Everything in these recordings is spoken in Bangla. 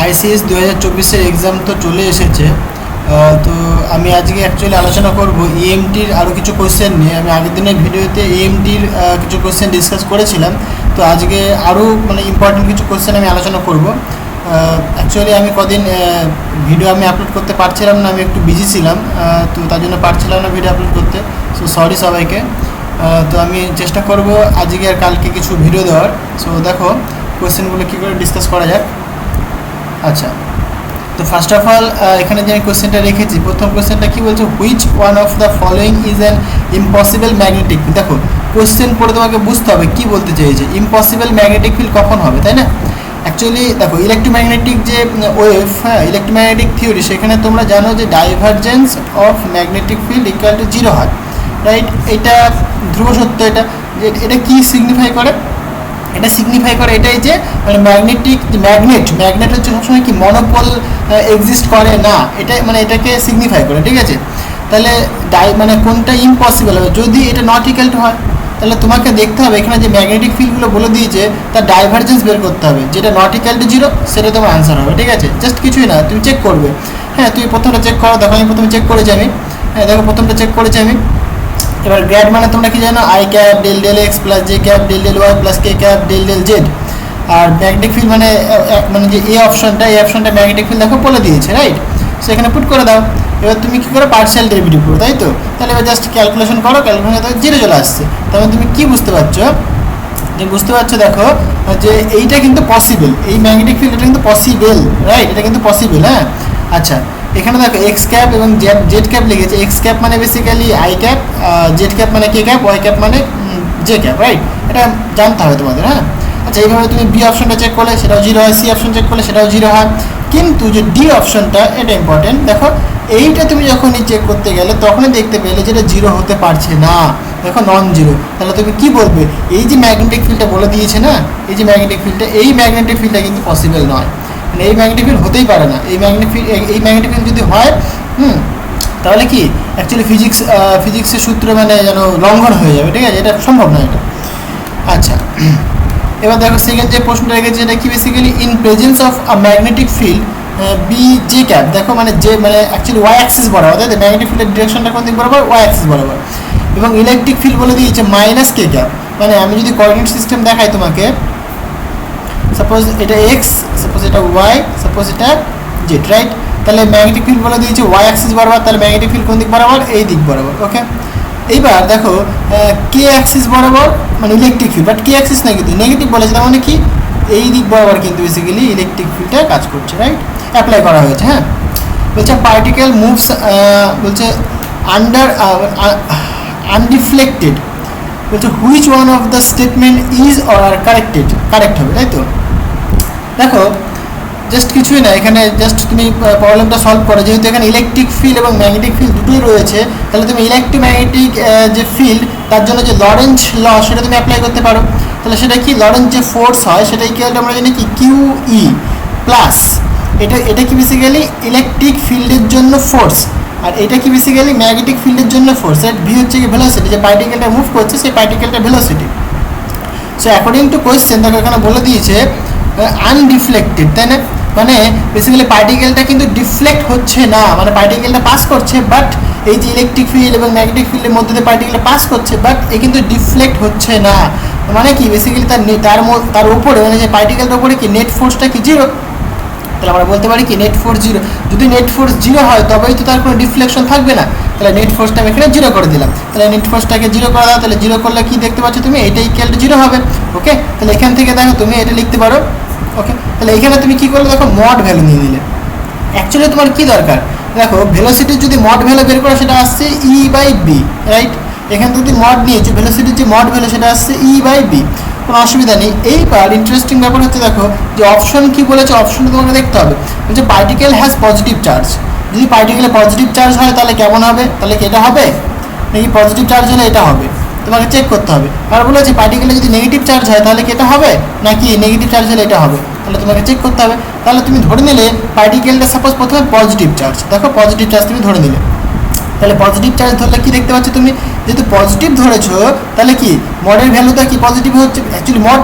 আইসিএস 2024-এর এক্সাম তো চলে এসেছে। তো আমি আজকে অ্যাকচুয়ালি আলোচনা করব ইএমটির আরও কিছু কোশ্চেন নিয়ে। আমি আগের দিনের ভিডিওতে ইএমটির কিছু কোশ্চেন ডিসকাস করেছিলাম, তো আজকে আরও ইম্পর্টেন্ট কিছু কোশ্চেন আমি আলোচনা করব। অ্যাকচুয়ালি আমি কদিন ভিডিও আমি আপলোড করতে পারছিলাম না, আমি একটু বিজি ছিলাম, তো তার জন্য পারছিলাম না ভিডিও আপলোড করতে। সো সরি সবাইকে। তো আমি চেষ্টা করব আজকে আর কালকে কিছু ভিডিও দেওয়ার। সো দেখো কোশ্চেনগুলো কী করে ডিসকাস করা যাক। আচ্ছা, তো ফার্স্ট অফ অল এখানে যে আমি কোশ্চেনটা রেখেছি, প্রথম কোশ্চেনটা কী বলছে, which one of the following is an impossible magnetic. দেখো কোশ্চেন পড়ে তোমাকে বুঝতে হবে কী বলতে চাইছে, ইম্পসিবল ম্যাগনেটিক ফিল্ড কখন হবে, তাই না? অ্যাকচুয়ালি দেখো ইলেকট্রোম্যাগনেটিক যে ওয়েভ, ইলেকট্রোম্যাগনেটিক থিওরি, সেখানে তোমরা জানো যে divergence of magnetic field equal to 0 হয়, রাইট? এটা ধ্রুব সত্য। এটা কি সিগনিফাই করে? এটা সিগনিফাই করে এটাই যে ম্যাগনেট হচ্ছে সবসময় কি মনোপল এক্সিস্ট করে না, এটা এটাকে সিগনিফাই করে, ঠিক আছে? তাহলে কোনটা ইম্পসিবল হবে যদি এটা নট ইকুয়াল টু হয়, তাহলে তোমাকে দেখতে হবে এখানে যে ম্যাগনেটিক ফিল্ডগুলো বলে দিয়েছে তার ডাইভারজেন্স বের করতে হবে, যেটা নট ইকুয়াল টু 0 সেটা তোমার আনসার হবে, ঠিক আছে? জাস্ট কিছুই না, তুমি চেক করবে। হ্যাঁ, তুমি প্রথমটা চেক করো। দেখো আমি প্রথমে চেক করেছি দেখো প্রথমটা চেক করেছি আমি। এবার গ্র্যাড তোমরা কি জানো, I cap del del X plus J cap del del Y plus K cap del del Z. আর ম্যাগনেটিক ফিল্ড যে এই অপশনটা ম্যাগনেটিক ফিল্ড দেখো বলে দিয়েছে, রাইট? সো এখানে পুট করে দাও। এবার তুমি কী করো, পার্শিয়াল ডেরিভেটিভ করো, তাই তো? তাহলে এবার জাস্ট ক্যালকুলেশন করো, ক্যালকুলেশন 0 চলে আসছে। তাহলে তুমি কি বুঝতে পারছো, দেখো যে এইটা কিন্তু পসিবল, এই ম্যাগনেটিক ফিল্ড এটা কিন্তু পসিবল, রাইট? এটা কিন্তু পসিবল। হ্যাঁ, আচ্ছা, এখানে দেখো এক্স ক্যাপ এবং জেড ক্যাপ লিখেছে। X cap basically I cap, Z cap K cap, Y cap J cap, right? এটা জানতে হবে তোমাদের। হ্যাঁ, আচ্ছা, এইভাবে তুমি বি অপশনটা চেক করলে সেটাও 0 হয়, সি অপশন চেক করলে সেটাও 0 হয়, কিন্তু যে ডি অপশনটা এটা ইম্পর্টেন্ট। দেখো এইটা তুমি যখনই চেক করতে গেলে তখনই দেখতে পেলে যেটা 0 হতে পারছে না, দেখো নন 0। তাহলে তুমি কি বলবে, এই যে ম্যাগনেটিক ফিল্ডটা বলে দিয়েছে না, এই ম্যাগনেটিক ফিল্ডটা কিন্তু পসিবল নয়, এই ম্যাগনেটিক ফিল্ড হতেই পারে না। এই ম্যাগনেটিক ফিল্ড যদি হয় তাহলে কি অ্যাকচুয়ালি ফিজিক্সের সূত্র যেন লঙ্ঘন হয়ে যাবে, ঠিক আছে? এটা সম্ভব নয় এটা। আচ্ছা, এবার দেখো সেকেন্ড যে প্রশ্নটা রেখেছে, এটা কি basically in presence of a magnetic field B J cap. দেখো অ্যাকচুয়ালি ওয়াই অ্যাক্সিস বরাবর, তাই তো? ম্যাগনেটিক ফিল্ডের ডিরেকশনটা কোন দিক বরাবর? ওয়াই অ্যাক্সিস বরাবর। এবং ইলেকট্রিক ফিল্ড বলে দিয়েছে মাইনাস কে ক্যাপ। আমি যদি কোঅর্ডিনেট সিস্টেম দেখাই তোমাকে, সাপোজ এটা এক্স, সাপোজ এটা ওয়াই, সাপোজ এটা জেড, রাইট? তাহলে ম্যাগনেটিক ফিল্ড বলে দিয়েছে ওয়াই অ্যাক্সিস বরাবর, তাহলে ম্যাগনেটিক ফিল্ড কোন দিক বরাবর? এই দিক বরাবর, ওকে? এইবার দেখো কে অ্যাক্সিস বরাবর electric field, but K Axis না, কিন্তু নেগেটিভ বলেছে, তার কি এই দিক বরাবর কিন্তু বেসিক্যালি ইলেকট্রিক ফিল্ডটা কাজ করছে, রাইট? অ্যাপ্লাই করা হয়েছে। হ্যাঁ, বলছে পার্টিকেল মুভস, বলছে আন্ডার আনডিফ্লেক্টেড, বলছে which one of the statement is or are correct হবে, তাই তো? দেখো জাস্ট কিছুই না, এখানে জাস্ট তুমি প্রবলেমটা সলভ করো। যেহেতু এখানে ইলেকট্রিক ফিল্ড এবং ম্যাগনেটিক ফিল্ড দুটোই রয়েছে, তাহলে তুমি ইলেকট্রোম্যাগনেটিক যে ফিল্ড, তার জন্য যে লরেন্জ ল সেটা তুমি অ্যাপ্লাই করতে পারো। তাহলে সেটা কি, লরেন্জ যে ফোর্স হয় সেটা ইকুয়াল আমরা জানি কি কিউ ই প্লাস, এটা কি বেসিক্যালি ইলেকট্রিক ফিল্ডের জন্য ফোর্স, আর এটা কি বেসিক্যালি ম্যাগনেটিক ফিল্ডের জন্য ফোর্স। ভি হচ্ছে কি ভেলোসিটি, যে পার্টিকেলটা মুভ করছে সেই পার্টিকেলটা velocity. So according to question দেখো এখানে বলে দিয়েছে আনডিফ্লেক্টেড, তাই না? বেসিক্যালি পার্টিকেলটা কিন্তু ডিফ্লেক্ট হচ্ছে না, পার্টিকেলটা পাস করছে, বাট এই যে ইলেকট্রিক ফিল্ড এবং ম্যাগনেটিক ফিল্ডের মধ্যে দিয়ে পার্টিকেলটা পাস করছে, বাট এ কিন্তু ডিফ্লেক্ট হচ্ছে না। কি বেসিক্যালি তার উপরে যে পার্টিকেলটার উপরে কি নেট ফোর্সটা কি 0। তাহলে আমরা বলতে পারি কি নেট ফোর্স 0। যদি নেট ফোর্স 0 হয় তবেই তো তার কোনো ডিফ্লেকশন থাকবে না। তাহলে নেট ফোর্সটা আমি এখানে 0 করে দিলাম। তাহলে নেট ফোর্সটাকে 0 করে দাও, তাহলে 0 করলে কি দেখতে পাচ্ছ তুমি, এটা ইকুয়াল টু 0 হবে, ওকে? তাহলে এখান থেকে দেখো তুমি এটা লিখতে পারো, ওকে? তাহলে এখানে তুমি কি করলে, দেখো মড ভ্যালু নিয়ে নিলে। অ্যাকচুয়ালি তোমার কি দরকার, দেখো ভেলোসিটির যদি মড ভ্যালু বের করো সেটা আসছে ই বাই বি, রাইট? এখান থেকে মড নিয়েছো, ভেলোসিটির যে মড ভ্যালু সেটা আসছে ই বাই বি, কোনো অসুবিধা নেই। এইবার ইন্টারেস্টিং ব্যাপার হচ্ছে, দেখো যে অপশন কি বলেছে, অপশনটা তোমাকে দেখতে হবে। বলছে পার্টিকেল হ্যাজ পজিটিভ চার্জ। যদি পার্টিকেলে পজিটিভ চার্জ হয় তাহলে কেমন হবে, তাহলে কি এটা হবে, নাকি পজিটিভ চার্জ হলে এটা হবে, তোমাকে চেক করতে হবে। আর বলেছে পার্টিকেলে যদি নেগেটিভ চার্জ হয় তাহলে কি এটা হবে, নাকি নেগেটিভ চার্জ হলে এটা হবে, তাহলে তোমাকে চেক করতে হবে। তাহলে তুমি ধরে নিলে পার্টিকেলটা সাপোজ প্রথমে পজিটিভ চার্জ, দেখো পজিটিভ চার্জ তুমি ধরে নিলে। তাহলে পজিটিভ চার্জ ধরলে কি দেখতে পাচ্ছ তুমি, যেহেতু পজিটিভ ধরেছো তাহলে কি মডের ভ্যালুটা কি পজিটিভ হচ্ছে। অ্যাকচুয়ালি মড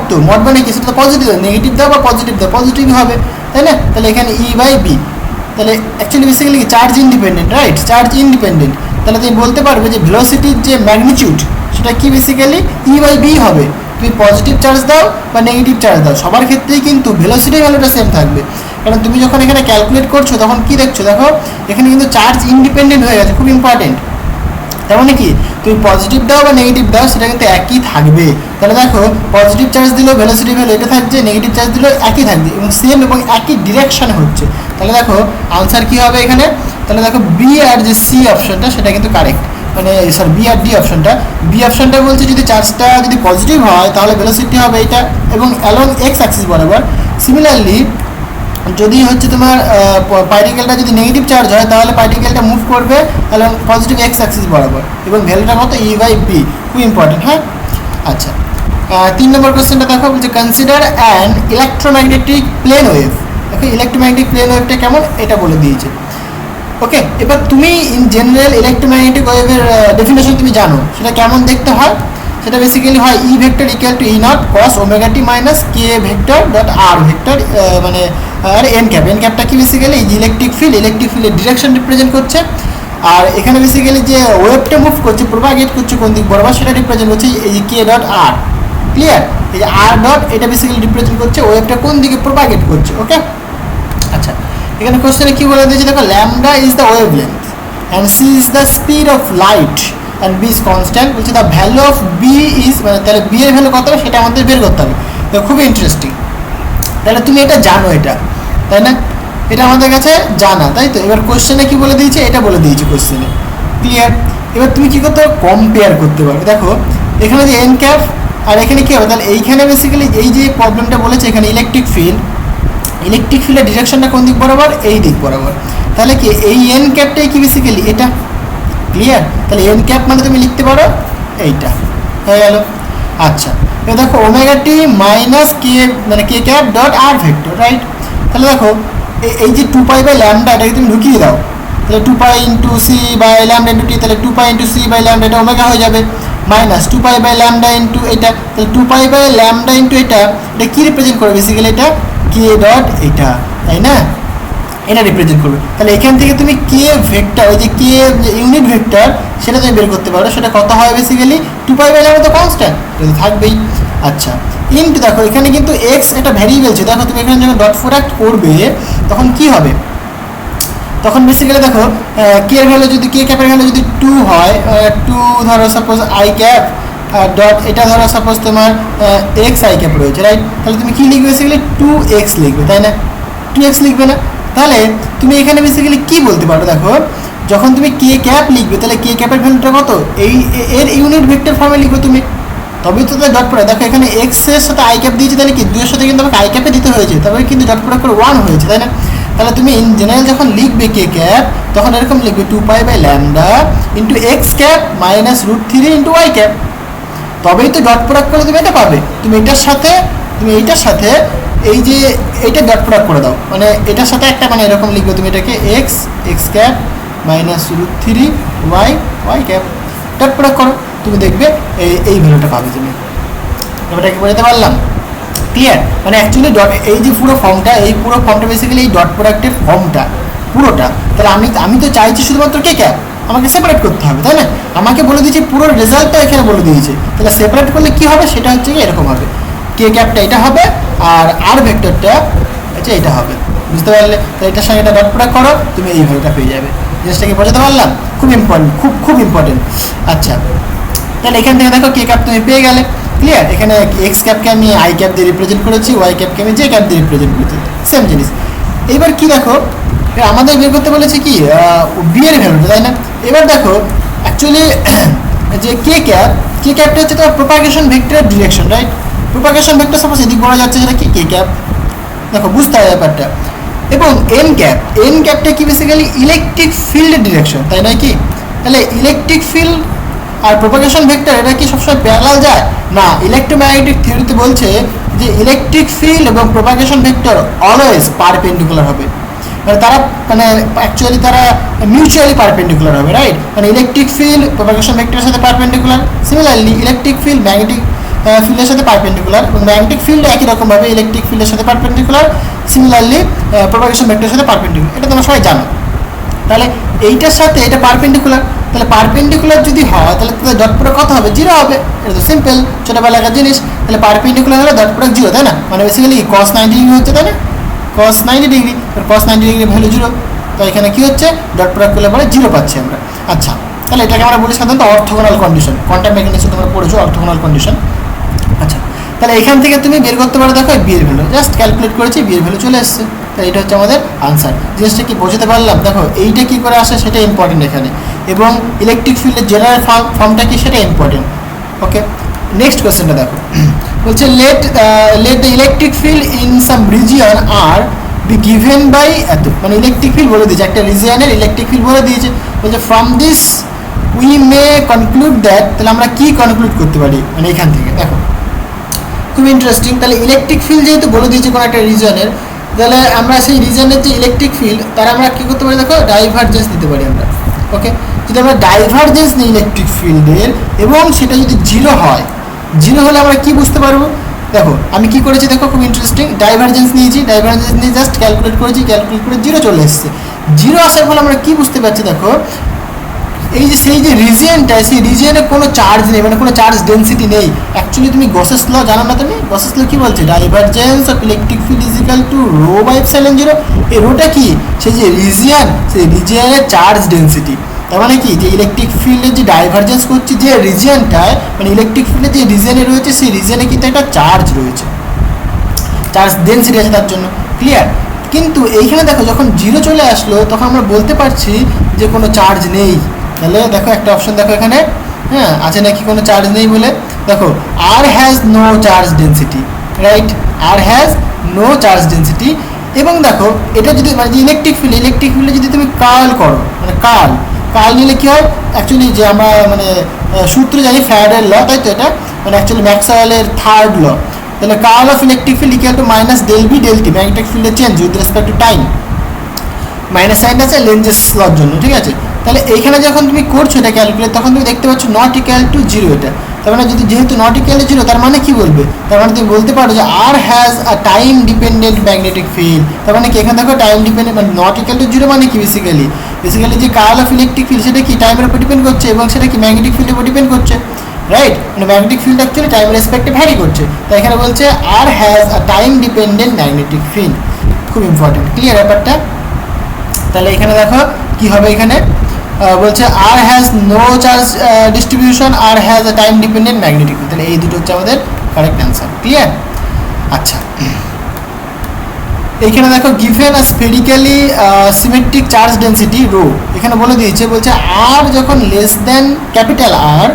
কি সেটা তো পজিটিভ, নেগেটিভ দাও বা পজিটিভ দাও পজিটিভ হবে। তাই না? তাহলে এখানে ই বাই বি, তাহলে actually basically charge independent, right? Charge independent, তাহলে তুমি বলতে পারবে যে ভেলোসিটির যে ম্যাগনিটিউড সেটা কি বেসিক্যালি ই বাই বি হবে। তুমি পজিটিভ চার্জ দাও বা নেগেটিভ চার্জ দাও, সবার ক্ষেত্রেই কিন্তু ভেলোসিটির ভ্যালুটা সেম থাকবে। কারণ তুমি যখন এখানে ক্যালকুলেট করছো তখন কি দেখছো, দেখো এখানে কিন্তু চার্জ ইন্ডিপেন্ডেন্ট হয়ে গেছে, খুব ইম্পর্টেন্ট। তার মানে কি তুমি পজিটিভ দাও বা নেগেটিভ দাও সেটা কিন্তু একই থাকবে। তাহলে দেখো পজিটিভ চার্জ দিলেও ভেলোসিটি ভ্যালু এটা থাকছে, নেগেটিভ চার্জ দিলেও একই থাকবে এবং সেম এবং একই ডিরেকশনে হচ্ছে। তাহলে দেখো আনসার কি হবে এখানে, তাহলে দেখো বি আর যে সি অপশনটা সেটা কিন্তু কারেক্ট, মানে সরি বি আর ডি অপশনটা। বি অপশনটা বলছে যদি চার্জটা যদি পজিটিভ হয় তাহলে ভেলোসিটি হবে এটা এবং অ্যালং এক্স অ্যাক্সিস বরাবর। সিমিলারলি যদি হচ্ছে তোমার পার্টিকেলটা যদি নেগেটিভ চার্জ হয় তাহলে পার্টিকেলটা মুভ করবে এবং পজিটিভ এক্স অ্যাক্সিস বরাবর এবং ভ্যালুটা কত ই বাই বি, খুব ইম্পর্টেন্ট। হ্যাঁ, আচ্ছা 3 নম্বর কোশ্চেনটা দেখো, বলছে consider an electromagnetic plane wave. দেখো ইলেকট্রোম্যাগনেটিক প্লেন ওয়েভটা কেমন এটা বলে দিয়েছে। ওকে, এবার তুমি ইন জেনারেল ইলেকট্রোম্যাগনেটিক ওয়েভের ডেফিনেশন তুমি জানো, সেটা কেমন দেখতে হয়, সেটা বেসিক্যালি হয় E vector equal to E naught cos omega T minus K vector dot R vector, মানে আর এন ক্যাপ। এন ক্যাপটা কি বেসিক্যালি ইলেকট্রিক ফিল্ডের ডিরেকশন রিপ্রেজেন্ট করছে, আর এখানে বেসিক্যালি যে ওয়েভটা মুভ করছে প্রোপাগেট করছে কোন দিক বরাবর সেটা রিপ্রেজেন্ট করছে এই কে ডট আর। ক্লিয়ার? এই যে আর ডট এটা বেসিক্যালি রিপ্রেজেন্ট করছে ওয়েভটা কোন দিকে প্রোপাগেট করছে। ওকে, আচ্ছা এখানে কোশ্চেনে কি বলে দিয়েছে, দেখো lambda is the wavelength and c is the speed of light and b is constant. বলছে the value of b is, মানে তাহলে বি এর ভ্যালু কত হবে সেটা আমাদের বের করতে হবে। তো খুবই ইন্টারেস্টিং, তাহলে তুমি এটা জানো এটা, তাই না? এটা আমাদের কাছে জানা, তাই তো? এবার কোশ্চেনে কি বলে দিয়েছে এটা বলে দিয়েছে কোশ্চেনে। ক্লিয়ার? এবার তুমি কি করতে পারো, কম্পেয়ার করতে পারো। দেখো এখানে যে এন ক্যাপ আর এখানে কি হবে, তাহলে এইখানে বেসিক্যালি এই যে প্রবলেমটা বলেছে এখানে ইলেকট্রিক ফিল্ডের ডিরেকশনটা কোন দিক বরাবর, এই দিক বরাবর। তাহলে কি এই এন ক্যাপটাই কি বেসিক্যালি এটা। ক্লিয়ার? তাহলে এন ক্যাপ মানে তুমি লিখতে পারো এইটা, হয়ে গেল। আচ্ছা এবার দেখো ওমেগা টি মাইনাস কে মানে কে cap dot R vector, right? তাহলে দেখো এই যে 2 পাই বাই ল্যামডা এটাকে তুমি ঢুকিয়ে দাও, তাহলে 2 pi into c by lambda into t, তাহলে 2 pi into c by lambda এটা ওমেগা হয়ে যাবে, minus 2 pi by lambda into এটা, তাহলে 2 পাই বাই ল্যামডা ইন্টু এটা কী রিপ্রেজেন্ট করবে বেসিক্যালি এটা কে ডট এটা, তাই না? এটা রিপ্রেজেন্ট করবে। তাহলে এখান থেকে তুমি কে ভেক্টর, ওই যে কে ইউনিট ভেক্টর সেটা তুমি বের করতে পারো, সেটা কত হয় বেসিক্যালি 2 পাই বাই ল্যামডা তো কনস্ট্যান্ট, এটা তো থাকবেই। আচ্ছা ইন্টু দেখো এখানে কিন্তু এক্স এটা ভ্যারিয়েবল ছিল, দেখো তুমি এখানে যখন ডট প্রোডাক্ট করবে তখন কি হবে, তখন বেসিক্যালি দেখো কে এর ভ্যালু যদি কে ক্যাপের ভ্যালু যদি 2 হয়, 2 ধরো সাপোজ আই ক্যাপ ডট এটা ধরো সাপোজ তোমার এক্স আই ক্যাপ রয়েছে, রাইট? তাহলে তুমি কী লিখবে বেসিক্যালি 2x লিখবে, তাই না? 2x লিখবে না, তাহলে তুমি এখানে বেসিক্যালি কী বলতে পারো, দেখো যখন তুমি কে ক্যাপ লিখবে তাহলে কে ক্যাপের ভ্যালুটা কত এই এর ইউনিট ভেক্টর ফর্মে লিখবে তুমি, তবেই তো ডট প্রোডাক্ট। দেখো এখানে এক্স এর সাথে আই ক্যাপ দিয়েছে, তাহলে কি 2 এর সাথে কিন্তু আমাকে আই ক্যাপে দিতে হয়েছে, তবে কিন্তু ডট প্রোডাক্ট করে 1 হয়েছে, তাই না? তাহলে তুমি ইন জেনারেল যখন লিখবে কে ক্যাপ তখন এরকম লিখবে 2 pi by lambda into x cap minus √3 into y cap, তবেই তো ডট প্রোডাক্ট করে তুমি এটা পাবে। তুমি এইটার সাথে এই যে এইটা ডট প্রোডাক্ট করে দাও, মানে এটার সাথে একটা মানে এরকম লিখবে তুমি এটাকে x cap minus √3 y cap, dot product করো, তুমি দেখবে এই ভ্যালুটা পাবে তুমি। এবারটা কি বোঝাতে পারলাম? ক্লিয়ার? মানে অ্যাকচুয়ালি ডট এই যে পুরো ফর্মটা বেসিক্যালি এই ডট প্রোডাক্টের ফর্মটা পুরোটা। তাহলে আমি তো চাইছি শুধুমাত্র কে ক্যাপ, আমাকে সেপারেট করতে হবে, তাই না? আমাকে বলে দিয়েছে পুরো রেজাল্টটা এখানে বলে দিয়েছে, তাহলে সেপারেট করলে কী হবে সেটা হচ্ছে কি এরকম হবে, কে ক্যাপটা এটা হবে আর ভেক্টরটা হচ্ছে এটা হবে, বুঝতে পারলে? তাহলে এটার সঙ্গে এটা ডট প্রোডাক্ট করো, তুমি এই ভ্যালুটা পেয়ে যাবে। জিনিসটাকে বোঝাতে পারলাম? খুব ইম্পর্টেন্ট, খুব ইম্পর্টেন্ট। আচ্ছা তাহলে এখান থেকে দেখো কে ক্যাপ তুমি পেয়ে গেলে। ক্লিয়ার? এখানে এক্স ক্যাপকে আমি আই ক্যাপ দিয়ে রিপ্রেজেন্ট করেছি, ওয়াই ক্যাপকে আমি জে ক্যাপ দিয়ে রিপ্রেজেন্ট করেছি, সেম জিনিস। এইবার কি দেখো আমাদের বের করতে বলেছে কি বি এর ভ্যালুটা, তাই না? এবার দেখো অ্যাকচুয়ালি যে কে ক্যাপটা হচ্ছে তোমার প্রোপাগেশন ভেক্টরের direction, right? Propagation vector suppose এদিক বলা যাচ্ছে সেটা কি কে ক্যাপ, দেখো বুঝতে হবে ব্যাপারটা। এবং এন ক্যাপটা কি বেসিক্যালি ইলেকট্রিক ফিল্ডের ডিরেকশন, তাই নয় কি? তাহলে ইলেকট্রিক ফিল্ড আর প্রোপাগেশন ভেক্টর এটা কি সবসময় প্যারালাল যায় না? ইলেকট্রোম্যাগনেটিক থিওরিতে বলছে যে ইলেকট্রিক ফিল্ড এবং প্রোপাগেশন ভেক্টর অলওয়েজ পারপেন্ডিকুলার হবে, মানে তারা অ্যাকচুয়ালি তারা মিউচুয়ালি পারপেন্ডিকুলার হবে, রাইট? মানে ইলেকট্রিক ফিল্ড প্রোপাগেশন ভেক্টরের সাথে পারপেন্ডিকুলার। সিমিলারলি ইলেকট্রিক ফিল্ড ফিল্ডের সাথে পারপেন্ডিকুলার, এবং ম্যাগনেটিক ফিল্ড একই রকমভাবে ইলেকট্রিক ফিল্ডের সাথে পারপেন্ডিকুলার, সিমিলারলি প্রপাগেশন ভেক্টরের সাথে পারপেন্ডিকুলার, এটা তোমরা সবাই জানো। তাহলে এইটার সাথে এটা পারপেন্ডিকুলার, তাহলে পারপেন্ডিকুলার যদি হয় তাহলে তাদের ডট প্রোডাক্ট কত হবে? 0 হবে। এটা তো সিম্পল ছোটবেলাকার জিনিস। তাহলে পারপেন্ডিকুলার হলে ডট প্রোডাক্ট 0, তাই না? মানে বেসিক্যালি cos 90 ডিগ্রি হচ্ছে, তাই না? cos 90 degree, cos 90 degree value 0, তো এখানে কি হচ্ছে? ডট প্রোডাক্ট করলে পরে 0 পাচ্ছি আমরা। আচ্ছা, তাহলে এটাকে আমরা বলি সাধারণত অর্থোগোনাল কন্ডিশন। কোয়ান্টাম মেকানিক্সে তোমরা পড়েছো অর্থোগোনাল কন্ডিশন। আচ্ছা, তাহলে এখান থেকে তুমি বের করতে পারো, দেখো বি এর ভ্যালু জাস্ট ক্যালকুলেট করেছি, বি এর ভ্যালু চলে এসেছে। তাই এটা হচ্ছে আমাদের আনসার। জিনিসটা কি বোঝাতে পারলাম? দেখো এইটা কি করে আসে সেটা ইম্পর্টেন্ট এখানে, এবং ইলেকট্রিক ফিল্ডের জেনারেল ফর্মটা কি সেটা ইম্পর্টেন্ট। ওকে, নেক্সট কোয়েশ্চেনটা দেখো, বলছে let the electric field in some region R be given by এত, মানে ইলেকট্রিক ফিল্ড বলে দিয়েছে, একটা রিজিয়নের ইলেকট্রিক ফিল্ড বলে দিয়েছে। বলছে from this we may conclude that, তাহলে আমরা কি কনক্লুড করতে পারি মানে এখান থেকে? দেখো খুব ইন্টারেস্টিং। তাহলে ইলেকট্রিক ফিল্ড যেহেতু বলে দিয়েছে কোনো একটা রিজনের, তাহলে আমরা সেই রিজনের যে ইলেকট্রিক ফিল্ড তার আমরা কী করতে পারি? দেখো ডাইভারজেন্স দিতে পারি আমরা। ওকে, যদি আমরা ডাইভারজেন্স নিই ইলেকট্রিক ফিল্ডের এবং সেটা যদি 0 হয়, 0 হলে আমরা কি বুঝতে পারবো? দেখো আমি কি করেছি, দেখো খুব ইন্টারেস্টিং, ডাইভারজেন্স নিয়েছি, ডাইভারজেন্স নিয়ে জাস্ট ক্যালকুলেট করেছি, ক্যালকুলেট করে 0 চলে এসেছে। 0 আসার ফলে আমরা কি বুঝতে পারছি? দেখো এই যে সেই যে রিজিয়নটা, সেই রিজিয়নে কোনো চার্জ নেই, মানে কোনো চার্জ ডেন্সিটি নেই। অ্যাকচুয়ালি তুমি গসেস ল জানো না? তুমি গসেস ল কি বলছে? Divergence of electric field is equal to rho by epsilon 0। এই রোটা কি? সেই যে রিজিয়ন, সেই রিজিয়নের চার্জ ডেন্সিটি। তার মানে কি, যে ইলেকট্রিক ফিল্ডের যে ডাইভারজেন্স করছে যে রিজিয়নটায়, মানে ইলেকট্রিক ফিল্ডের যে রিজিয়নে রয়েছে সেই রিজিয়নে কিন্তু একটা চার্জ রয়েছে, চার্জ ডেন্সিটি আছে তার জন্য। ক্লিয়ার? কিন্তু এইখানে দেখো যখন 0 চলে আসলো তখন আমরা বলতে পারছি যে কোনো চার্জ নেই। তাহলে দেখো একটা অপশন দেখো এখানে, হ্যাঁ আছে নাকি কোনো চার্জ নেই বলে। দেখো R has no charge density, right? R has no charge density. এবং দেখো এটা যদি মানে ইলেকট্রিক ফিল্ডে যদি তুমি কার্ল করো, মানে কার্ল নিলে কী হয়? অ্যাকচুয়ালি যে আমরা মানে সূত্র জানি ফ্যারাডের ল, তাই তো? এটা মানে অ্যাকচুয়ালি ম্যাক্সওয়েলের থার্ড ল। তাহলে curl of electric field equal to minus del B del t, magnetic ফিল্ডের change with respect to time. Minus sign আছে লেঞ্জেস লর জন্য, ঠিক আছে? তাহলে এইখানে যখন তুমি করছো এটা ক্যালকুলেট, তখন তুমি দেখতে পাচ্ছ নট ইকুয়াল টু 0 এটা। তার মানে যদি যেহেতু নট ইকুয়াল টু 0, তার মানে কি বলবে? তার মানে তুমি বলতে পারো যে R has a time dependent magnetic field. তার মানে কি এখানে দেখো টাইম ডিপেন্ডেন্ট, মানে নট ইকুয়াল টু 0 মানে কি? বেসিক্যালি যে কার্ল অফ ইলেকট্রিক ফিল্ড সেটা কি টাইমের উপর ডিপেন্ড করছে, এবং সেটা কি ম্যাগনেটিক ফিল্ডের উপর ডিপেন্ড করছে, রাইট? মানে ম্যাগনেটিক ফিল্ড অ্যাকচুয়ালি টাইমের রেসপেক্টে ভ্যারি করছে। তাই এখানে বলছে R has a time dependent magnetic field. খুব ইম্পর্টেন্ট। ক্লিয়ার ব্যাপারটা? তাহলে এখানে দেখো কি হবে, এখানে বলছে R has no charge distribution, R has a time dependent magnetic field. তাহলে এই দুটো হচ্ছে আমাদের কারেক্ট অ্যান্সার। ক্লিয়ার? আচ্ছা, এখানে দেখো given a spherically symmetric charge density rho, এখানে বলে দিয়েছে, বলছে আর যখন লেস দেন ক্যাপিটাল আর,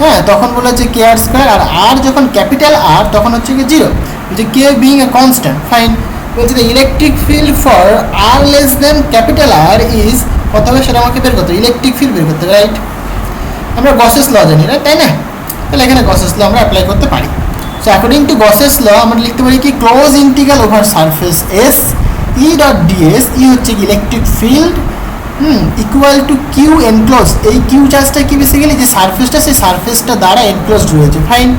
হ্যাঁ তখন বলেছে কে আর স্কোয়ার, আর আর যখন ক্যাপিটাল আর তখন হচ্ছে কি 0। বলছে k being a constant, fine. বলছে the electric field for r less than capital R is, কত হবে সেটা আমাকে বের করতে হবে, ইলেকট্রিক ফিল্ড বের করতে হবে, রাইট? আমরা গসেস ল জানি, রাইট? তাই না? তাহলে এখানে গসেস ল আমরা অ্যাপ্লাই করতে পারি। So according to Gauss's law আমরা লিখতে পারি কি, close integral over surface S E dot dS, E হচ্ছে কি electric field, equal to Q enclose. এই কিউ চার্জটা কি বেসিক্যালি যে সারফেসটা, সেই সারফেসটা দ্বারা এনক্লোজড রয়েছে, ফাইন।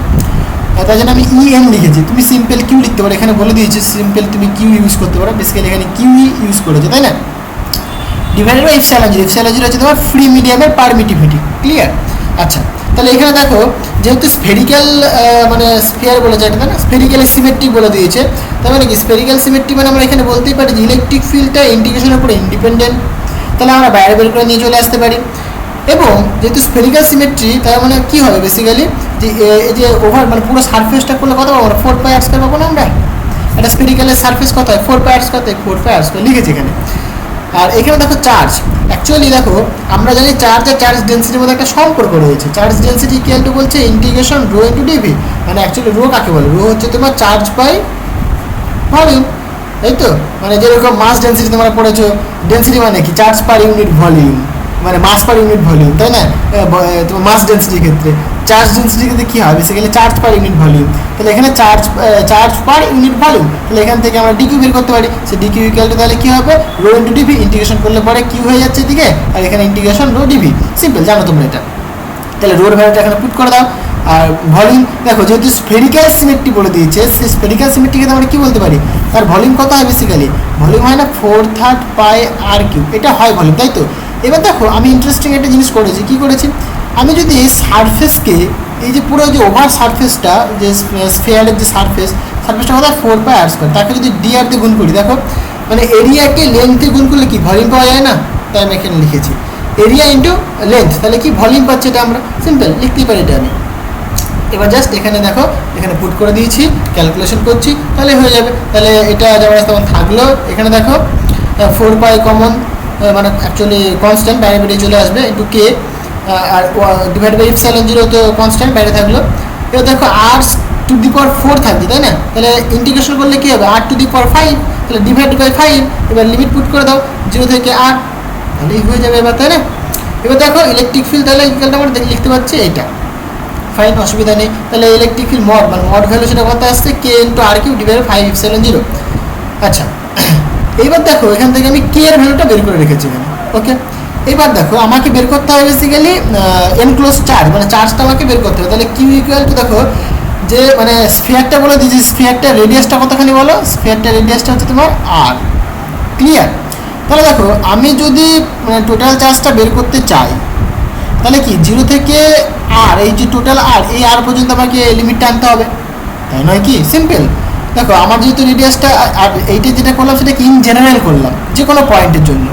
তাই জন্য আমি ইএন লিখেছি, তুমি সিম্পল কিউ লিখতে পারো, এখানে বলে দিয়েছি সিম্পল তুমি কিউ ইউজ করতে পারো, বেসিক্যালি এখানে কিউ ইউজ করেছে, তাই না? Divided by epsilon zero, epsilon zero হচ্ছে তোমার ফ্রি মিডিয়ামের পারমিটিভিটি। ক্লিয়ার? আচ্ছা, তাহলে এখানে দেখো যেহেতু স্ফেরিক্যাল মানে স্ফিয়ার বলেছে এটা, তাই না? স্ফেরিক্যালি সিমেট্রিক বলে দিয়েছে, তার মানে কি স্ফেরিক্যাল সিমেট্রিক মানে আমরা এখানে বলতেই পারি যে ইলেকট্রিক ফিল্ডটা ইন্টিগ্রেশনের উপরে ইন্ডিপেন্ডেন্ট, তাহলে আমরা বাইরে বের করে নিয়ে চলে আসতে পারি। এবং যেহেতু স্ফেরিক্যাল সিমেট্রি, তার মানে কী হবে বেসিক্যালি যে এই যে ওভার মানে পুরো সারফেসটা করলে কত পাবো আমরা? 4 পাই আর স্কয়ার পাবো না আমরা? একটা স্ফেরিক্যালের সারফেস কত হয়? 4 পাই আর স্কয়ার, 4 পাই আর স্কয়ার লিখেছি এখানে। আর এখানে দেখো চার্জ, অ্যাকচুয়ালি দেখো আমরা জানি চার্জ আর চার্জ ডেন্সিটির মধ্যে একটা সম্পর্ক রয়েছে। চার্জ ডেন্সিটি ইকুয়াল টু বলছে ইন্টিগ্রেশন রো ইন্টু ডিভি, মানে অ্যাকচুয়ালি রো কাকে বলে? রো হচ্ছে তোমার চার্জ বাই ভলিউম, তাই তো? মানে যেরকম মাস ডেন্সিটি তোমরা পড়েছো, ডেন্সিটি মানে কি? চার্জ পার ইউনিট ভলিউম, মানে মাস পার ইউনিট ভলিউম, তাই না? তোমার মাস ডেন্সিটির ক্ষেত্রে, চার্জ ডেন্সিটির ক্ষেত্রে কী হয় basically? Charge per unit volume. তাহলে এখানে চার্জ পার ইউনিট ভলিউম, তাহলে এখান থেকে আমরা ডিকিউ বের করতে পারি। সে ডিকিউ ইকুয়াল টু তাহলে কী হবে? রো ইন্টু ডিভি, ইন্টিগ্রেশন করলে পরে কিউ হয়ে যাচ্ছে এদিকে, আর এখানে ইন্টিগ্রেশন রো ডিভি, সিম্পল, জানো তোমরা এটা। তাহলে রোর ভ্যালুটা এখানে পুট করে দাও, আর ভলিউম দেখো যেহেতু স্ফেরিক্যাল সিমেট্রি বলে দিয়েছে, সেই স্ফেরিক্যাল সিমেট্রিকে আমরা কি বলতে পারি, তার ভলিউম কত হয় বেসিক্যালি, ভলিউম হয় না 4/3 পাই আর কিউব, এটা হয় ভলিউম, তাই তো। এবার দেখো আমি ইন্টারেস্টিং একটা জিনিস করেছি, কি করেছি, আমি যদি এই সারফেসকে, এই যে পুরো যে ওভার সারফেসটা, যে স্ফেয়ারের যে সারফেসটা কথা 4 পাই আর স্কোয়ার, তাকে যদি ডি আর দিয়ে গুণ করি, দেখো মানে এরিয়াকে লেন্থে গুণ করলে কি ভলিউম পাওয়া যায় না, তাই আমি এখানে লিখেছি এরিয়া ইন্টু লেন্থ, তাহলে কি ভলিউম পাচ্ছে, এটা আমরা সিম্পল লিখতেই পারি এটা আমি। এবার জাস্ট এখানে দেখো, এখানে পুট করে দিয়েছি, ক্যালকুলেশন করছি, তাহলে হয়ে যাবে। তাহলে এটা যেমন তেমন থাকলো, এখানে দেখো 4 পাই কমন, মানে অ্যাকচুয়ালি কনস্ট্যান্ট, বাইরে বেরিয়ে চলে আসবে, একটু কে আর ডিভাইড বাই ইপসাইলন 0 তো কনস্ট্যান্ট বাইরে থাকলো। এবার দেখো আর টু দি পাওয়ার 4 থাকবে, তাই না, তাহলে ইন্টিগ্রেশন করলে কী হবে, আর টু দি পাওয়ার 5, তাহলে ডিভাইড বাই 5, এবার লিমিট পুট করে দাও 0 থেকে r, তাহলেই হয়ে যাবে এবার, তাই না। এবার দেখো ইলেকট্রিক ফিল্ড, তাহলে ইকুয়ালটা আমরা লিখতে পারছি এইটা, ফাইন, অসুবিধা নেই। তাহলে ইলেকট্রিক ফিল্ড মড, মানে মড ভ্যালু সেটা কত আসছে, কে ইন্টু আর কিউ ডিভাইড 5 ইপসাইলন 0। আচ্ছা এইবার দেখো এখান থেকে আমি কে এর ভ্যালুটা বের করে রেখেছি এখানে, ওকে। এবার দেখো আমাকে বের করতে হবে বেসিক্যালি এনক্লোজ চার্জ, মানে চার্জটা আমাকে বের করতে হবে। তাহলে কিউ ইকুয়াল টু, দেখো যে মানে স্ফিয়ারটা বলে দিয়েছি, স্ফিয়ারটার রেডিয়াসটা কতখানি বলো, স্ফিয়ারটার রেডিয়াসটা হচ্ছে তোমার আর, ক্লিয়ার। তাহলে দেখো আমি যদি মানে টোটাল চার্জটা বের করতে চাই, তাহলে কি 0 থেকে আর, এই যে টোটাল আর, এই আর পর্যন্ত আমাকে লিমিটটা আনতে হবে, তাই নয় কি, সিম্পল। দেখো আমার যেহেতু রেডিয়াসটা, আর এইটা যেটা করলাম সেটা কি ইন জেনারেল করলাম, যে কোনো পয়েন্টের জন্য,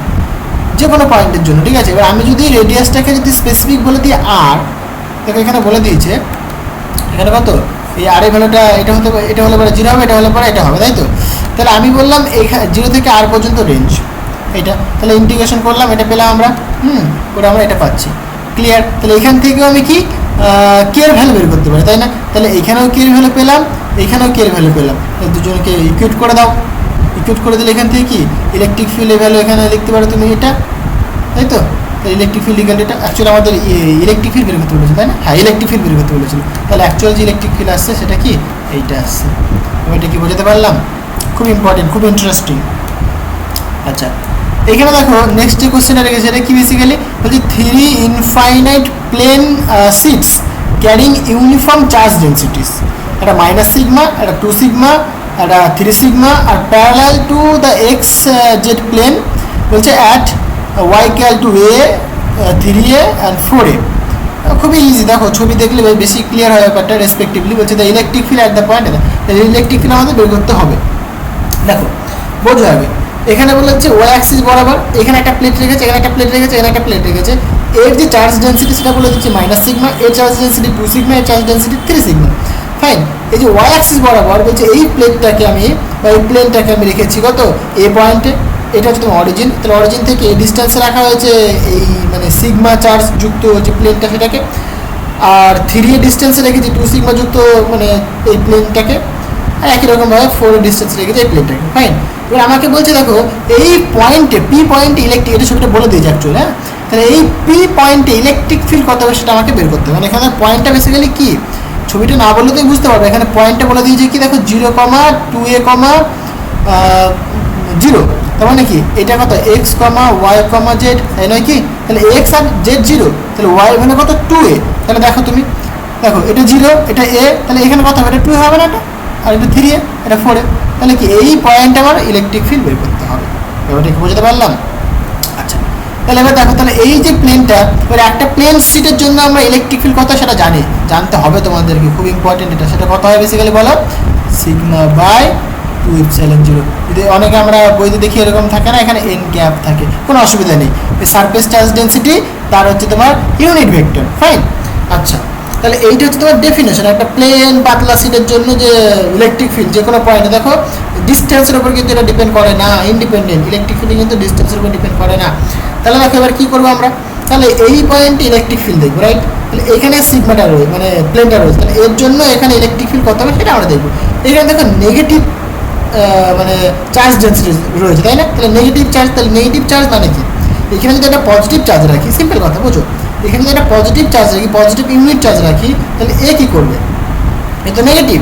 যে কোনো পয়েন্টের জন্য, ঠিক আছে। এবার আমি যদি রেডিয়াসটাকে যদি স্পেসিফিক বলে দিই আর, দেখো এখানে বলে দিয়েছে, এখানে কত, এই আর এর ভ্যালুটা এটা হতে, এটা হলে পরে 0 হবে, এটা হলে পরে এটা হবে, তাই তো। তাহলে আমি বললাম এখানে 0 থেকে আর পর্যন্ত রেঞ্জ এটা, তাহলে ইন্টিগ্রেশন করলাম, এটা পেলাম আমরা, করে আমরা এটা পাচ্ছি, ক্লিয়ার। তাহলে এখান থেকেও আমি কি কে এর ভ্যালু বের করতে পারি, তাই না। তাহলে এখানেও কে এর ভ্যালু পেলাম, এখানেও কে এর ভ্যালু পেলাম, দুজনকে ইকুয়েট করে দাও, ইকুয়েট করে দিলে এখান থেকে কি ইলেকট্রিক ফিল্ডের ভ্যালু এখানে লিখতে পারো তুমি এটা, তাই তো। ইলেকট্রিক ফিল্ড ইকুয়াল এটা অ্যাকচুয়ালি আমাদের ইলেকট্রিক ফিল্ড বের করতে বলেছিল, তাই না, হ্যাঁ ইলেকট্রিক ফিল্ড বের করতে বলেছিল। তাহলে অ্যাকচুয়াল যে ইলেকট্রিক ফিল্ড আসছে সেটা কি এইটা আসছে, এটা কি বোঝাতে পারলাম, খুব ইম্পর্টেন্ট, খুব ইন্টারেস্টিং। আচ্ছা এখানে দেখো নেক্সট যে কোশ্চেনটা রেখেছে, এটা কি বেসিক্যালি বলছি 3 infinite plane sheets carrying uniform charge densities, একটা মাইনাস সিগমা, একটা 2 সিগমা, একটা 3 সিগমা, আর parallel to the x z plane, বলছে at y equal to a 3a and 4a। খুবই ইজি, দেখো ছবি দেখলে বেশি ক্লিয়ার হয় ব্যাপারটা, রেসপেক্টিভলি বলছে the electric field at the point, electric field আমাদের বের করতে হবে। দেখো বোঝো আগে, এখানে বলে হচ্ছে ওয়াই অ্যাক্সিস বরাবর, এখানে একটা প্লেট রেখেছে, এখানে একটা প্লেট রেখেছে, এখানে একটা প্লেট রেখেছে, এর যে চার্জ ডেন্সিটি সেটা বলে দিচ্ছে মাইনাস সিগমা, এর চার্জ ডেন্সিটি 2 সিগমা, এর চার্জ ডেন্সিটি 3 সিগমা, ফাইন। এই যে ওয়াই অ্যাক্সিস বরাবর বলছে এই প্লেটটাকে আমি, বা এই প্লেনটাকে আমি রেখেছি কত, এ পয়েন্টে, এটা হচ্ছে তোমার অরিজিন, তাহলে অরিজিন থেকে এই ডিস্টেন্সে রাখা হয়েছে এই মানে সিগমা চার্জ যুক্ত যে প্লেনটা সেটাকে, আর 3 ডিস্টেন্সে রেখেছি 2 সিগমা যুক্ত মানে এই প্লেনটাকে, আর একই রকমভাবে 4 ডিস্টেন্স রেখেছি এই প্লেনটাকে, ফাইন। এবার আমাকে বলছে দেখো এই পয়েন্টে, পি পয়েন্টে ইলেকট্রিক, এটা ছবিটা বলে দিয়েছে অ্যাকচুয়ালি, হ্যাঁ। তাহলে এই পি পয়েন্টে ইলেকট্রিক ফিল্ড কত হবে সেটা আমাকে বের করতে হবে, মানে এখানে পয়েন্টটা বেসিক্যালি কি, ছবিটা না বললে তুমি বুঝতে পারবে, এখানে পয়েন্টটা বলে দিয়েছে কি, দেখো 0, 2a, 0, তার মানে কি এটা কত x, y, z, তাই নয় কি, তাহলে x আর z 0, তাহলে y মানে কত 2a, তাহলে দেখো তুমি, দেখো এটা 0, এটা a, তাহলে এখানে কত হবে, এটা 2 হবে না, এটা আর এটা 3a, এটা 4a, তাহলে কি এই পয়েন্টে আমার ইলেকট্রিক ফিল্ড বের করতে হবে, এবার ঠিক বুঝতে পারলাম। আচ্ছা তাহলে এবার দেখো, তাহলে এই যে প্লেনটা, এবার একটা প্লেন শিটের জন্য আমরা ইলেকট্রিক ফিল্ড কত সেটা জানি, জানতে হবে তোমাদেরকে, খুব ইম্পর্টেন্ট এটা, সেটা কত হয় বেসিক্যালি বলো, সিগমা বাই 2 ইপসাইলন 0। যদি অনেকে আমরা বইতে দেখি এরকম থাকে না, এখানে এন গ্যাপ থাকে, কোনো অসুবিধা নেই, এই সারফেস চার্জ ডেন্সিটি তার হচ্ছে তোমার ইউনিট ভেক্টর, ফাইন। আচ্ছা তাহলে এইটা হচ্ছে তোমার ডেফিনেশন, একটা প্লেন পাতলা সিটের জন্য যে ইলেকট্রিক ফিল্ড যে কোনো পয়েন্টে, দেখো ডিস্টেন্সের উপর কিন্তু এটা ডিপেন্ড করে না, ইন্ডিপেন্ডেন্ট, ইলেকট্রিক ফিল্ড কিন্তু ডিস্টেন্সের উপর ডিপেন্ড করে না। তাহলে দেখো এবার কী করবো আমরা, তাহলে এই পয়েন্টে ইলেকট্রিক ফিল্ড দেখবো, রাইট। তাহলে এখানে সিগমাটা রয়েছে, মানে প্লেনটা রয়েছে, তাহলে এর জন্য এখানে ইলেকট্রিক ফিল্ড কত হবে সেটা আমরা দেখবো। এখানে দেখো নেগেটিভ মানে চার্জ ডেন্সিটি রয়েছে, তাই না। তাহলে নেগেটিভ চার্জ, তাহলে নেগেটিভ চার্জ মানে কি, এখানে যদি একটা পজিটিভ চার্জ রাখি, সিম্পল কথা বোঝো, এখানে যদি একটা পজিটিভ চার্জ রাখি, পজিটিভ ইউনিট চার্জ রাখি, তাহলে এ কী করবে, এ তো নেগেটিভ,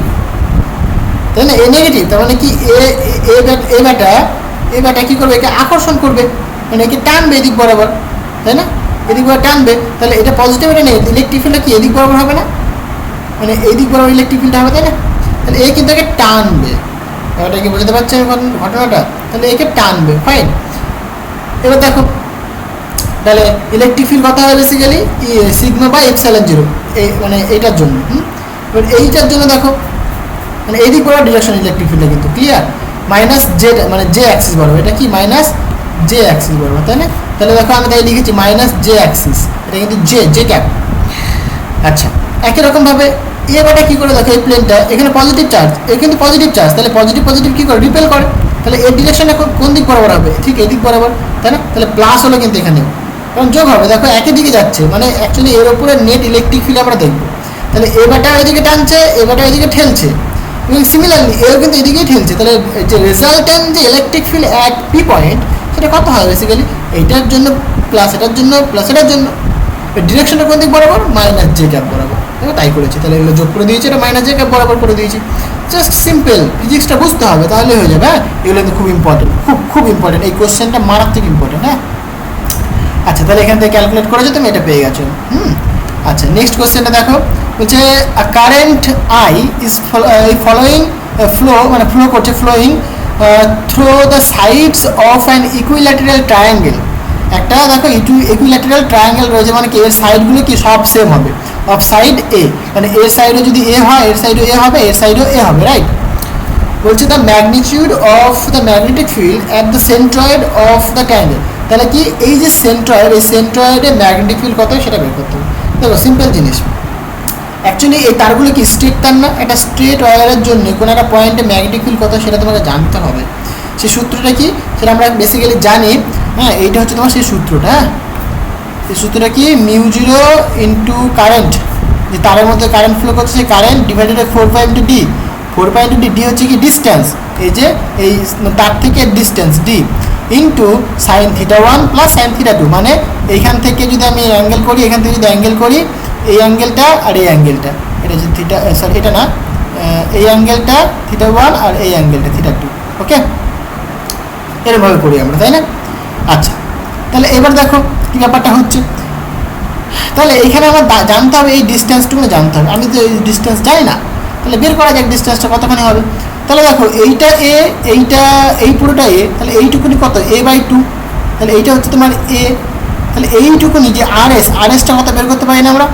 তাই না, এ নেগেটিভ, তার মানে কি এ ব্যাটা কী করবে, একে আকর্ষণ করবে, মানে একে টানবে এদিক বরাবর, তাই না, এদিক বরাবর টানবে, তাহলে এটা পজিটিভ, এটা নেগেটিভ, ইলেকট্রিক ফিল্ডটা কি এদিক বরাবর হবে না, মানে এই দিক বরাবর ইলেকট্রিক ফিল্ড হবে, তাই না? তাহলে এ কিন্তু একে টানবে, ব্যাপারটা কি বুঝতে পারছেন ঘটনাটা? তাহলে একে টানবে, ফাইন। এবার দেখো তাহলে ইলেকট্রিক ফিল্ড কত হবে basically sigma by epsilon zero, এই মানে এইটার জন্য। এবার এইটার জন্য দেখো মানে এই দিক বরাবর ডিরেকশন ইলেকট্রিক ফিল্ডটা কিন্তু ক্লিয়ার, মাইনাস জে মানে জে অ্যাক্সিস বরাবর, এটা কি মাইনাস জে অ্যাক্সিস বরাবর, তাই না? তাহলে দেখো আমি তাই লিখেছি মাইনাস জে অ্যাক্সিস, এটা কিন্তু জে ক্যাপ। আচ্ছা, একই রকমভাবে এবারটা কী করে দেখো এই প্লেনটা এখানে পজিটিভ চার্জ, এ কিন্তু পজিটিভ চার্জ, তাহলে পজিটিভ পজিটিভ কী করে রিপেল করে, তাহলে এর ডিরেকশনটা কোন দিক বরাবর হবে, ঠিক এই দিক বরাবর, তাই না? তাহলে প্লাস হলো কিন্তু এখানেও, কারণ যোগ হবে, দেখো একই দিকে যাচ্ছে, মানে অ্যাকচুয়ালি এর উপরে নেট ইলেকট্রিক ফিল্ড আমরা দেখবো। তাহলে এবারটা এদিকে টানছে, এবারটা এদিকে ঠেলছে, এবং সিমিলারলি এও কিন্তু এদিকেই ঠেলছে। তাহলে যে রেজাল্টেন্ট যে electric field at P point সেটা কত হয় বেসিক্যালি এইটার জন্য প্লাস এটার জন্য প্লাস এটার জন্য, ডিরেকশনটা কোন দিক বরাবর মাইনাস জে ক্যাপ বরাবর, তাই করেছি। তাহলে এগুলো যোগ করে দিয়েছি, এটা মাইনাস জে ক্যাপ বরাবর করে দিয়েছি। জাস্ট সিম্পল, ফিজিক্সটা বুঝতে হবে তাহলে হয়ে যাবে। হ্যাঁ, এগুলো কিন্তু খুব ইম্পর্টেন্ট, খুব ইম্পর্টেন্ট, এই কোশ্চেনটা মারাত্মক ইম্পর্টেন্ট। হ্যাঁ, আচ্ছা তাহলে এখান থেকে ক্যালকুলেট করেছো তুমি, এটা পেয়ে গেছো। আচ্ছা নেক্সট কোশ্চেনটা দেখো, বলছে current I is following flow মানে ফ্লো করছে flowing through the sides of an equilateral triangle. একটা দেখো ইকুইল্যাটারাল ট্রায়াঙ্গেল রয়েছে, মানে কি এর সাইডগুলো কি সব সেম হবে, অফ সাইড এ, মানে এর সাইডও যদি এ হয় এর সাইডও এ হবে, এর সাইডও এ হবে, রাইট? বলছে the magnitude of the magnetic field at the centroid of the triangle. তাহলে কি এই যে সেন্ট্রয়েড, এই সেন্ট্রয়েডে ম্যাগনেটিক ফিল্ড কত সেটা বের করতে হবে। দেখো সিম্পল জিনিস, অ্যাকচুয়ালি এই তারগুলো কি স্ট্রেট তার না, একটা স্ট্রেট ওয়্যারের জন্য কোনো একটা পয়েন্টে ম্যাগনেটিক ফিল্ড কত সেটা তোমাকে জানতে হবে। সেই সূত্রটা কি সেটা আমরা বেসিক্যালি জানি। হ্যাঁ, এইটা হচ্ছে তোমার সেই সূত্রটা। হ্যাঁ, সেই সূত্রটা কি মিউ জিরো ইন্টু কারেন্ট, যে তারের মধ্যে কারেন্ট ফ্লো করছে সেই current divided by 4 into D. 4 into D হচ্ছে কি ডিস্টেন্স, এই যে এই তার থেকে distance D, into sine theta 1 plus sine theta 2, মানে এইখান থেকে যদি আমি অ্যাঙ্গেল করি, এখান থেকে যদি অ্যাঙ্গেল করি, এই অ্যাঙ্গেলটা আর এই অ্যাঙ্গেলটা, এটা হচ্ছে থিটা, সরি এটা না, এই অ্যাঙ্গেলটা থিটা 1 আর এই অ্যাঙ্গেলটা থিটা 2। ওকে, এরকমভাবে করি আমরা, তাই না? আচ্ছা, তাহলে এবার দেখো কী ব্যাপারটা হচ্ছে। তাহলে এইখানে আমার জানতে হবে এই ডিস্টেন্সটুকু জানতে হবে, আমি তো এই ডিস্টেন্স জানি না, তাহলে বের করা যাক ডিস্টেন্সটা কতখানি হবে। তাহলে দেখো এইটা এ, এইটা এই পুরোটা এ, তাহলে এইটুকুনি কত a/2, তাহলে এইটা হচ্ছে তোমার এ, তাহলে এইটুকুনি যে আরএসটা কত বের করতে পারি না আমরা,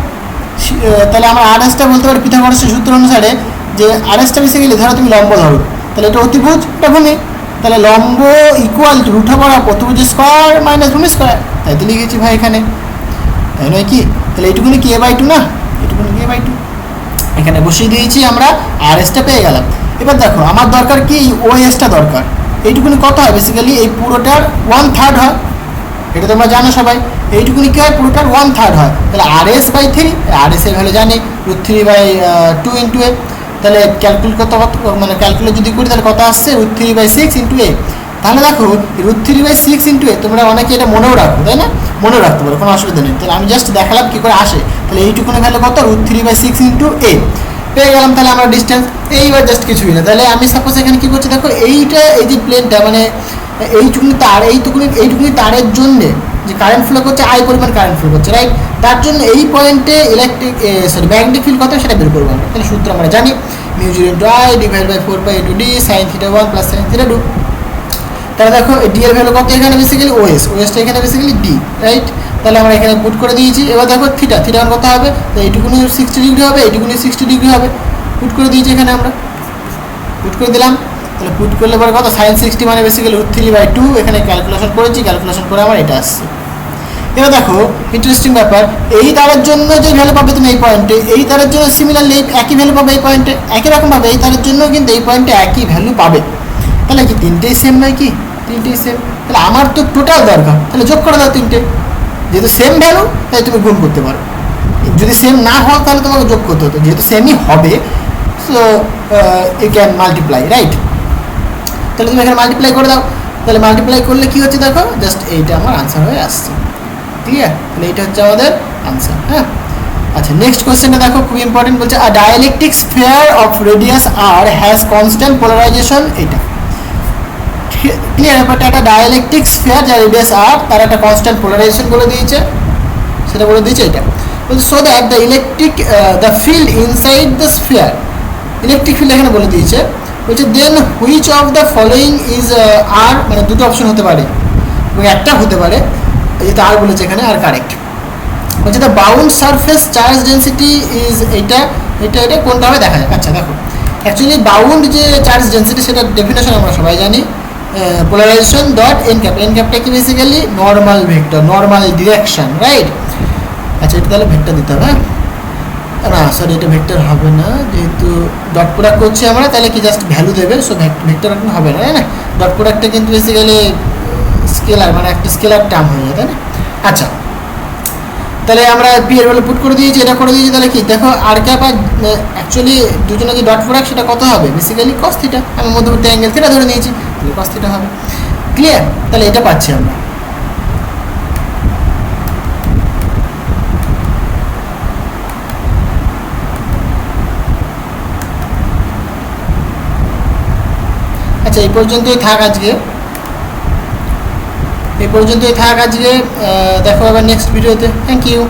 তাহলে আমরা আরএসটা বলতে পারি পিথাগোরাসের সূত্র অনুসারে, যে আরএসটা বেসিক্যালি ধরো তুমি লম্ব ধরো, তাহলে এটা অতিভুজ, এটা ভূমি, তাহলে লম্ব ইকুয়াল টু রুট বরাবর অতিভুজ স্কোয়ার মাইনাস ভূমি স্কোয়ার, তাই তো লিখেছি ভাই এখানে, তাই নয় কি? তাহলে এইটুকুনি কি a/2 না, এইটুকুনি কি a/2, এখানে বসিয়ে দিয়েছি আমরা, আরএসটা পেয়ে গেলাম। এবার দেখো আমার দরকার কি ওএসটা দরকার, এইটুকুনি কত হয় বেসিক্যালি এই পুরোটার 1/3 হয়, এটা তোমরা জানো সবাই, এইটুকুনি কী হয় পুরোটার 1/3 হয়, তাহলে RS/3, RS এর ভ্যালু জানি √3/2 ইন্টু এ, তাহলে ক্যালকুলেট কত মানে ক্যালকুলেট যদি করি তাহলে কত আসছে √3/6 ইন্টু এ। তাহলে দেখো √3/6 ইন্টু এ, তোমরা অনেকে এটা মনেও রাখো, তাই না? মনেও রাখতে পারো, কোনো অসুবিধা নেই। তাহলে আমি জাস্ট দেখালাম কী করে আসে, তাহলে এইটুকুনি ভ্যালু কত √3/6 ইন্টু এ পেয়ে গেলাম। তাহলে আমরা ডিস্টেন্স এইবার জাস্ট কিছুই না, তাহলে আমি সাপোজ এখানে কী করছি দেখো, এইটা এই যে প্লেনটা মানে এইটুকুনি তার, এইটুকুনি তারের জন্যে যে কারেন্ট ফ্লো করছে আই পরিমাণ কারেন্ট ফ্লো করছে, রাইট? তার জন্য এই পয়েন্টে ম্যাগনেটিক ফিল্ড কত সেটা বের করবো আমরা। তাহলে সূত্র আমরা জানি mu zero into I divide by 4 into D sine theta 1 plus sine theta 2। তাহলে দেখো ডি এর ভ্যালু কত এখানে বেসিক্যালি ওএসটা এখানে বেসিক্যালি ডি, রাইট? তাহলে আমরা এখানে পুট করে দিয়েছি। এবার দেখো থিটা 1 কত হবে, তো এইটুকুনি 60 ডিগ্রি হবে, এইটুকুনি 60 ডিগ্রি হবে, পুট করে দিয়েছি এখানে আমরা, পুট করে দিলাম। তাহলে পুট করলে পরে কত সাইন 60 মানে বেসিক্যালি √3/2, এখানে ক্যালকুলেশন করেছি, ক্যালকুলেশন করে আমার এটা আসছে। এবার দেখো ইন্টারেস্টিং ব্যাপার, এই তারের জন্য যে ভ্যালু পাবে তুমি এই পয়েন্টে, এই তারের জন্য সিমিলারলি একই ভ্যালু পাবে এই পয়েন্টে, একই রকমভাবে এই তারের জন্য কিন্তু এই পয়েন্টে একই ভ্যালু পাবে। তাহলে কি তিনটেই সেম নয় কি? তিনটেই সেম। তাহলে আমার তো টোটাল দরকার, তাহলে যোগ করে দাও তিনটে, যেহেতু সেম ভ্যালু তাই তুমি গুণ করতে পারো, যদি সেম না হয় তাহলে তোমাকে যোগ করতে হতো, যেহেতু সেমই হবে so you can multiply, right? তাহলে তুমি এখানে মাল্টিপ্লাই করে দাও, তাহলে মাল্টিপ্লাই করলে কী হচ্ছে দেখো, জাস্ট এইটা আমার আনসার হয়ে আসছে, ক্লিয়ার? তাহলে এইটা হচ্ছে আমাদের আনসার। হ্যাঁ, আচ্ছা নেক্সট কোয়েশ্চেনটা দেখো, খুব ইম্পর্টেন্ট, বলছে a dielectric sphere of radius R has constant polarization, এটা ক্লিয়ার ব্যাপারটা। একটা ডাইইলেকট্রিক স্ফিয়ার যার রেডিয়াস আর, তার একটা কনস্ট্যান্ট পোলারাইজেশন বলে দিয়েছে, সেটা বলে দিয়েছে এটা। So that the the field inside the sphere, electric field এখানে বলে দিয়েছে, বলছে then which of the following is are, মানে দুটো অপশন হতে পারে এবং একটা হতে পারে, যেটা আর বলেছে এখানে আর কারেক্ট। বলছে the bound surface charge density is, এটা কোনটা হবে দেখা যাক। আচ্ছা দেখো, অ্যাকচুয়ালি বাউন্ড যে চার্জ ডেন্সিটি সেটা ডেফিনেশন আমরা সবাই জানি, polarization dot n cap, N ক্যাপটা কি basically normal vector, normal direction, right. আচ্ছা এটা তাহলে ভেক্টর দিতে হবে, না সরি এটা ভেক্টর হবে না, যেহেতু ডট প্রোডাক্ট করছি আমরা, তাহলে কি জাস্ট ভ্যালু দেবে, সো ভেক্টর এখন হবে না, তাই না। ডট প্রোডাক্টটা কিন্তু বেসিক্যালি স্কেলার, মানে একটা স্কেলার টার্ম হয়ে যায়, তাই না। আচ্ছা তাহলে আমরা পি এর ভ্যালু পুট করে দিয়েছি, এটা করে দিয়েছি, তাহলে কি দেখো আর ক্যাপ আর অ্যাকচুয়ালি দুজনে যে ডট প্রোডাক্ট সেটা কত হবে, বেসিক্যালি কস থিটা, আমি মধ্যবর্তী অ্যাঙ্গেল থিটা ধরে নিয়েছি, তাহলে কস থিটা হবে। ক্লিয়ার, তাহলে এটা পাচ্ছি আমরা। আচ্ছা এই পর্যন্তই থাক আজকে, দেখো আবার নেক্সট ভিডিওতে। Thank you.